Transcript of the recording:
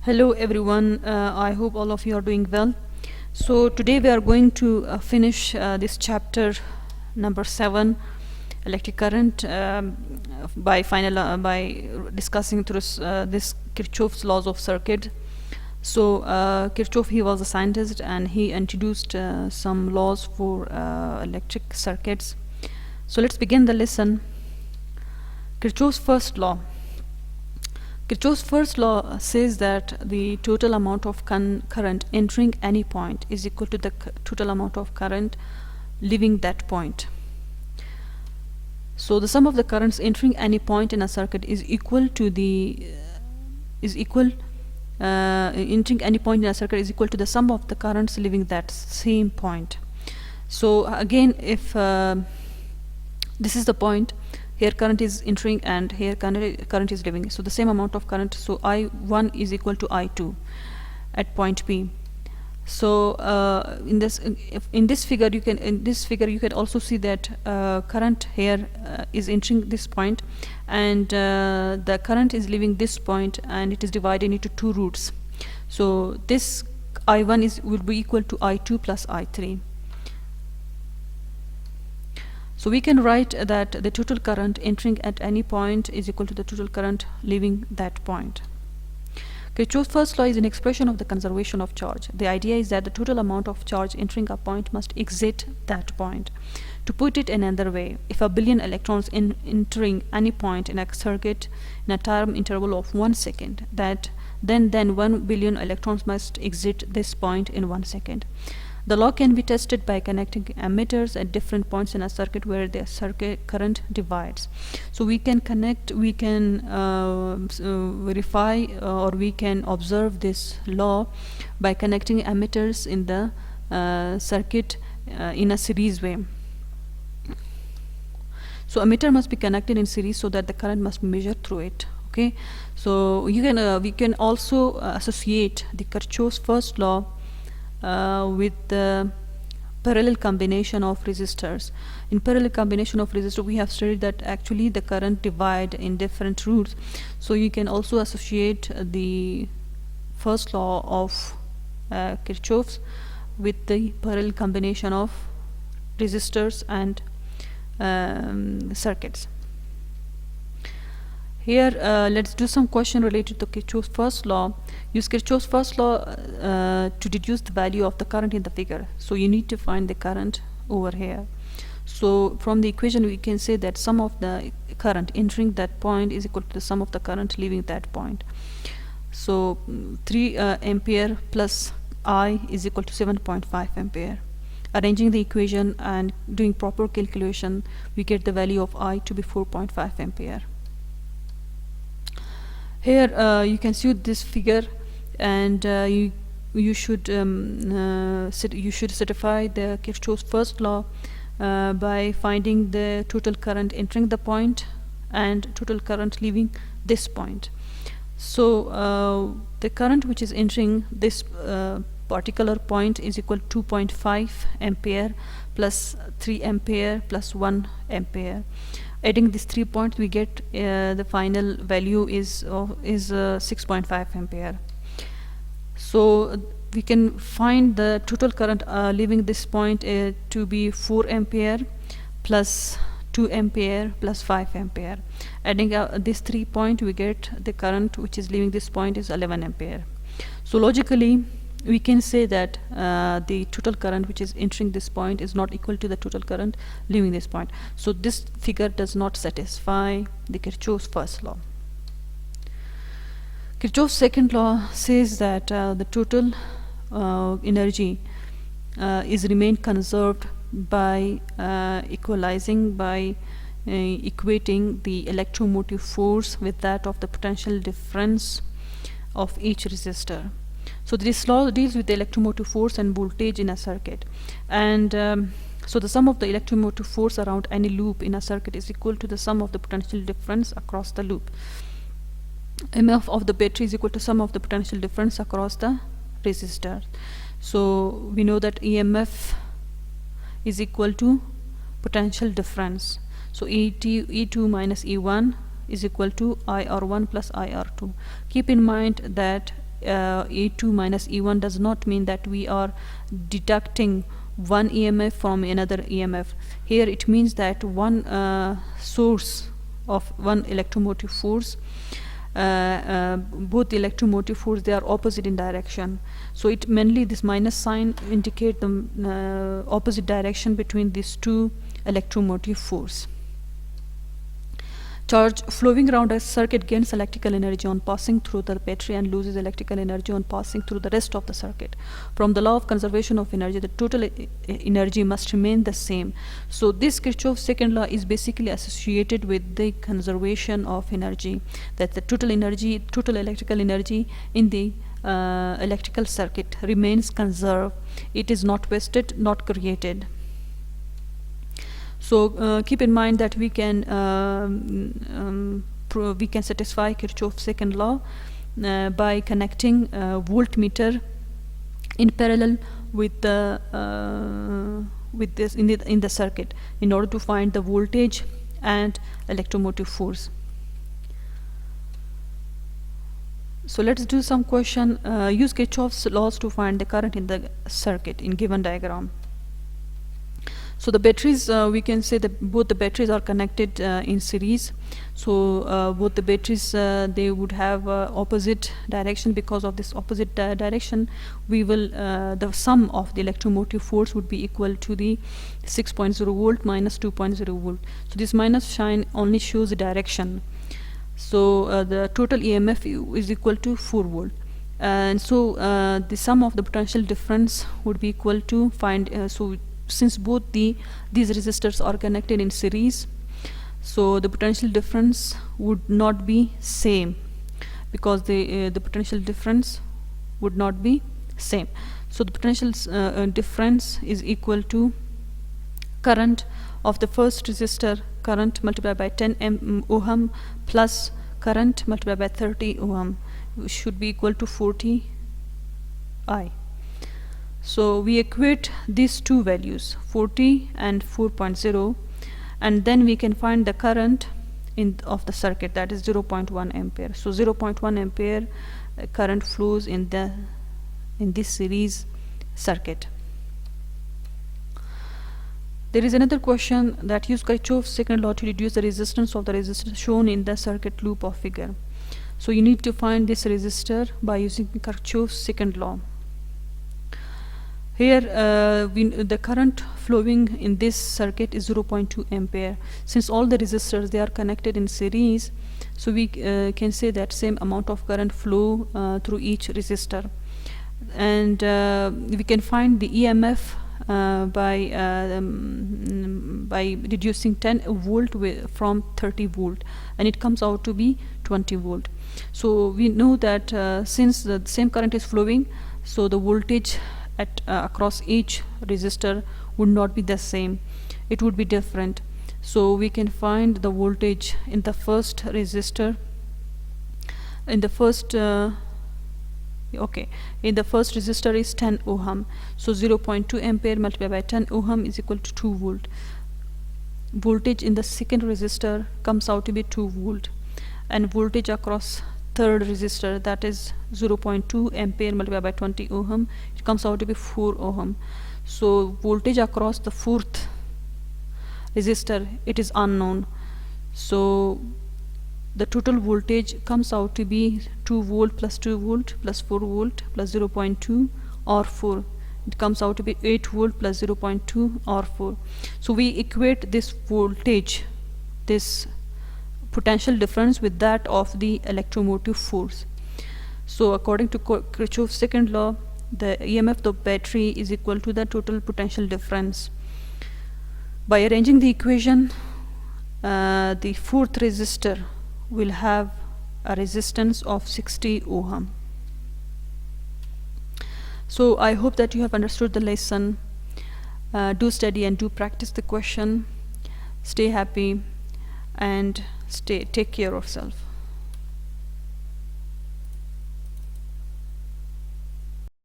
Hello everyone, I hope all of you are doing well. So today we are going to finish this chapter number 7, electric current, by discussing through this Kirchhoff's laws of circuit. So Kirchhoff, he was a scientist and he introduced some laws for electric circuits. So let's begin the lesson. Kirchhoff's first law. Kirchhoff's first law says that the total amount of current entering any point is equal to the total amount of current leaving that point. So the sum of the currents entering any point in a circuit is equal to the entering any point in a circuit is equal to the sum of the currents leaving that same point. So again, if this is the point, here current is entering and here current is leaving, so the same amount of current, so I1 is equal to I2 at point P. So in this figure you can also see that current here is entering this point and the current is leaving this point, and it is divided into two roots. So this I1 will be equal to I2 plus I3. So we can write that the total current entering at any point is equal to the total current leaving that point. Kirchhoff's first law is an expression of the conservation of charge. The idea is that the total amount of charge entering a point must exit that point. To put it another way, if a billion electrons entering any point in a circuit in a time interval of 1 second, then 1 billion electrons must exit this point in 1 second. The law can be tested by connecting emitters at different points in a circuit where the circuit current divides. So we can verify or we can observe this law by connecting emitters in the circuit in a series way. So emitter must be connected in series so that the current must be measured through it. Okay, so we can also associate the Kirchhoff's first law with the parallel combination of resistors. In parallel combination of resistors, we have studied that actually the current divide in different routes. So you can also associate the first law of Kirchhoff's with the parallel combination of resistors and circuits. Here let's do some question related to Kirchhoff's first law. Use Kirchhoff's first law to deduce the value of the current in the figure. So you need to find the current over here. So from the equation we can say that sum of the current entering that point is equal to the sum of the current leaving that point. So 3 ampere plus I is equal to 7.5 ampere. Arranging the equation and doing proper calculation, we get the value of I to be 4.5 ampere. Here you can see this figure, and you should certify the Kirchhoff's first law by finding the total current entering the point and total current leaving this point. So the current which is entering this particular point is equal to 2.5 ampere plus 3 ampere plus 1 ampere. Adding these 3 points, we get the final value is 6.5 ampere. So we can find the total current leaving this point to be 4 ampere plus 2 ampere plus 5 ampere. Adding these 3 points, we get the current which is leaving this point is 11 ampere. So logically we can say that the total current which is entering this point is not equal to the total current leaving this point. So this figure does not satisfy the Kirchhoff's first law. Kirchhoff's second law says that the total energy is remained conserved by equalizing, by equating the electromotive force with that of the potential difference of each resistor. So this law deals with the electromotive force and voltage in a circuit, and so the sum of the electromotive force around any loop in a circuit is equal to the sum of the potential difference across the loop. EMF of the battery is equal to sum of the potential difference across the resistor. So we know that EMF is equal to potential difference. So E2 minus E1 is equal to IR1 plus IR2. Keep in mind that E2 minus E1 does not mean that we are deducting one EMF from another EMF. Here it means that one source of one electromotive force, both the electromotive force, they are opposite in direction. So it mainly, this minus sign indicate the opposite direction between these two electromotive force. Charge flowing around a circuit gains electrical energy on passing through the battery and loses electrical energy on passing through the rest of the circuit. From the law of conservation of energy, the total energy must remain the same. So this Kirchhoff's second law is basically associated with the conservation of energy, that the total energy, total electrical energy in the electrical circuit remains conserved. It is not wasted, not created. So keep in mind that we can satisfy Kirchhoff's second law by connecting voltmeter in parallel with the this in the circuit in order to find the voltage and electromotive force. So let's do some question. Use Kirchhoff's laws to find the current in the circuit in given diagram. So the batteries, we can say that both the batteries are connected in series. So both the batteries, they would have opposite direction. Because of this opposite direction, we will the sum of the electromotive force would be equal to the 6.0 volt minus 2.0 volt. So this minus sign only shows the direction. So the total EMF is equal to 4 volt. And so the sum of the potential difference would be equal to since both these resistors are connected in series, so the potential difference would not be same, because the potential difference would not be same. So the potential difference is equal to current of the first resistor, current multiplied by 10 ohm plus current multiplied by 30 ohm, which should be equal to 40 I. So we equate these two values, 40 and 4.0, and then we can find the current of the circuit, that is 0.1 ampere. So 0.1 ampere current flows in this series circuit. There is another question that use Kirchhoff's second law to reduce the resistance of the resistor shown in the circuit loop of figure. So you need to find this resistor by using Kirchhoff's second law. Here the current flowing in this circuit is 0.2 ampere. Since all the resistors, they are connected in series, so we can say that same amount of current flow through each resistor. And we can find the EMF by reducing 10 volt from 30 volt, and it comes out to be 20 volt. So we know that since the same current is flowing, so the voltage at across each resistor would not be the same, it would be different. So we can find the voltage in the first resistor, in the first resistor is 10 ohm. So 0.2 ampere multiplied by 10 ohm is equal to 2 volt. Voltage in the second resistor comes out to be 2 volt, and voltage across third resistor, that is 0.2 ampere multiplied by 20 ohm, it comes out to be 4 ohm. So voltage across the fourth resistor, it is unknown. So the total voltage comes out to be 2 volt plus 2 volt plus 4 volt plus 0.2 or 4. It comes out to be 8 volt plus 0.2 or 4. So we equate this voltage, this potential difference, with that of the electromotive force. So according to Kirchhoff's second law, the EMF of the battery is equal to the total potential difference. By arranging the equation, the fourth resistor will have a resistance of 60 ohm. So I hope that you have understood the lesson. Do study and do practice the question. Stay happy and take care of yourself.